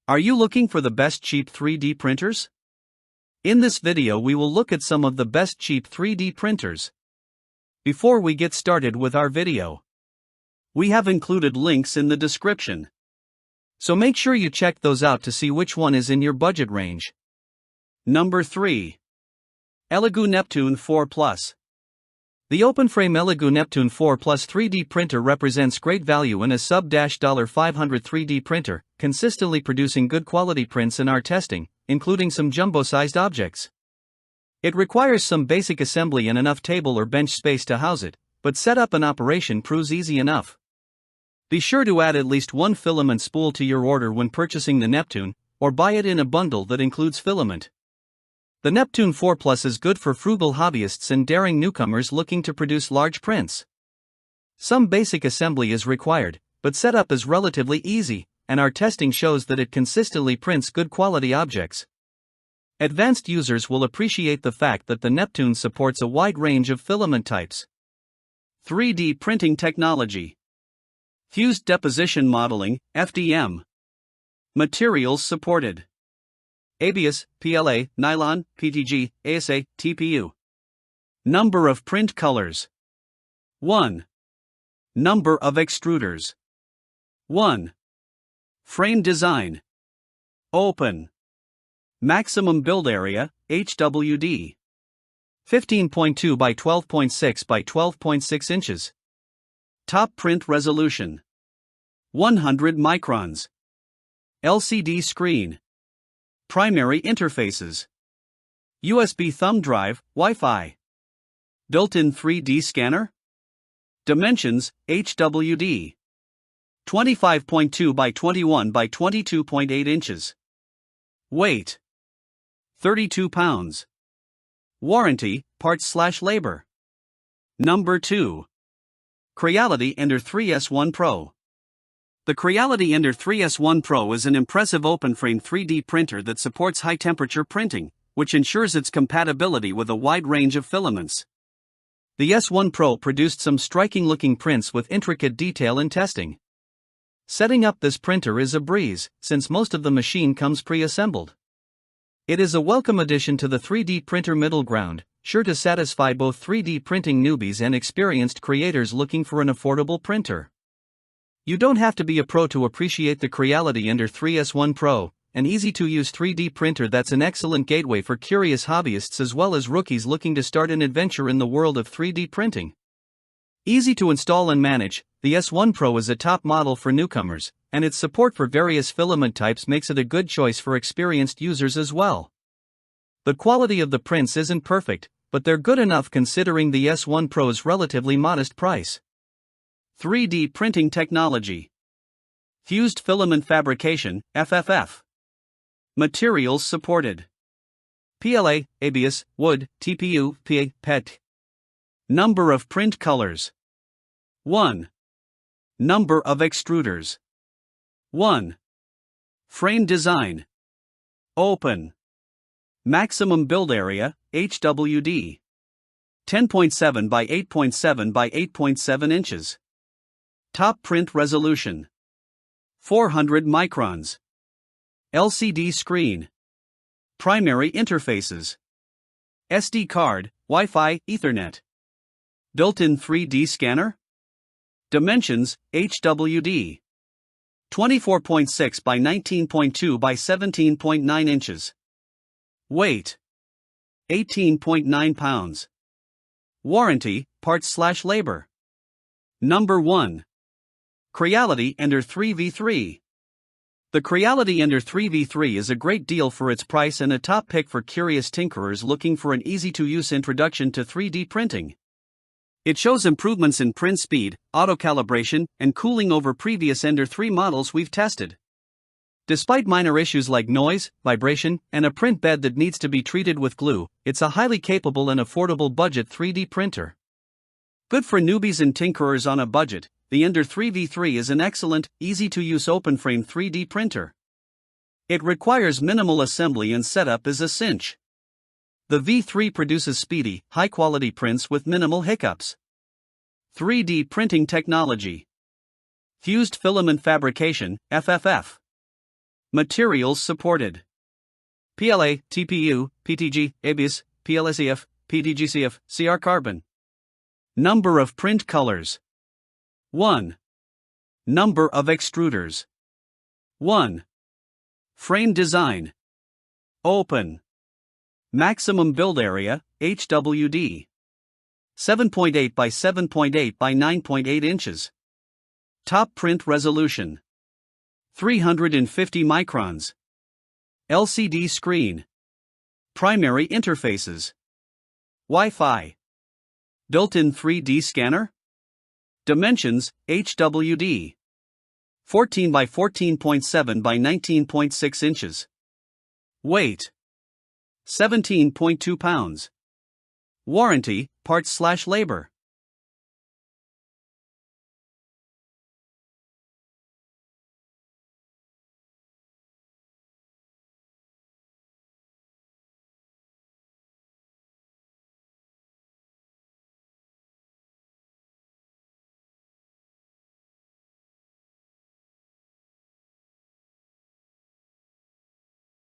Are you looking for the best cheap 3D printers? In this video we will look at some of the best cheap 3D printers. Before we get started with our video, we have included links in the description. So make sure you check those out to see which one is in your budget range. Number 3. Elegoo Neptune 4 Plus. The open-frame Elegoo Neptune 4 Plus 3D printer represents great value in a sub-$500 3D printer, consistently producing good quality prints in our testing, including some jumbo-sized objects. It requires some basic assembly and enough table or bench space to house it, but setup and operation proves easy enough. Be sure to add at least one filament spool to your order when purchasing the Neptune, or buy it in a bundle that includes filament. The Neptune 4 Plus is good for frugal hobbyists and daring newcomers looking to produce large prints. Some basic assembly is required, but setup is relatively easy, and our testing shows that it consistently prints good quality objects. Advanced users will appreciate the fact that the Neptune supports a wide range of filament types. 3D printing technology. Fused deposition modeling, FDM. Materials supported: ABS, PLA, nylon, PTG, ASA, TPU. Number of print colors: 1. Number of extruders: 1. Frame design: open. Maximum build area, HWD: 15.2 by 12.6 by 12.6 inches. Top print resolution: 100 microns. LCD screen. Primary interfaces: USB thumb drive, Wi-Fi. Built-in 3D scanner. Dimensions: HWD: 25.2 by 21 by 22.8 inches. Weight: 32 pounds. Warranty, parts/labor. Number 2. Creality Ender-3 S1 Pro. The Creality Ender-3 S1 Pro is an impressive open-frame 3D printer that supports high-temperature printing, which ensures its compatibility with a wide range of filaments. The S1 Pro produced some striking-looking prints with intricate detail in testing. Setting up this printer is a breeze, since most of the machine comes pre-assembled. It is a welcome addition to the 3D printer middle ground, sure to satisfy both 3D printing newbies and experienced creators looking for an affordable printer. You don't have to be a pro to appreciate the Creality Ender-3 S1 Pro, an easy-to-use 3D printer that's an excellent gateway for curious hobbyists as well as rookies looking to start an adventure in the world of 3D printing. Easy to install and manage, the S1 Pro is a top model for newcomers, and its support for various filament types makes it a good choice for experienced users as well. The quality of the prints isn't perfect, but they're good enough considering the S1 Pro's relatively modest price. 3D printing technology. Fused filament fabrication, FFF. Materials supported: PLA, ABS, wood, TPU, PA, PET. Number of print colors: 1. Number of extruders: 1. Frame design: open. Maximum build area, HWD: 10.7 by 8.7 by 8.7 inches. Top print resolution: 400 microns. LCD screen. Primary interfaces: SD card, Wi-Fi, Ethernet. Built-in 3D scanner. Dimensions: HWD: 24.6 by 19.2 by 17.9 inches. Weight: 18.9 pounds. Warranty, parts/labor. Number 1. Creality Ender-3 V3. The Creality Ender-3 V3 is a great deal for its price and a top pick for curious tinkerers looking for an easy-to-use introduction to 3D printing. It shows improvements in print speed, auto-calibration, and cooling over previous Ender-3 models we've tested. Despite minor issues like noise, vibration, and a print bed that needs to be treated with glue, it's a highly capable and affordable budget 3D printer. Good for newbies and tinkerers on a budget, the Ender-3 V3 is an excellent, easy-to-use open-frame 3D printer. It requires minimal assembly and setup is a cinch. The V3 produces speedy, high-quality prints with minimal hiccups. 3D printing technology. Fused filament fabrication, FFF. Materials supported: PLA, TPU, PTG, ABS, PLSEF, PTGCF, CR carbon. Number of print colors: 1. Number of extruders: 1. Frame design: open. Maximum build area, HWD: 7.8 by 7.8 by 9.8 inches. Top print resolution: 350 microns. LCD screen. Primary interfaces: Wi-Fi. Built-in 3D scanner. Dimensions: HWD: 14 by 14.7 by 19.6 inches. Weight: 17.2 pounds. Warranty, parts/labor.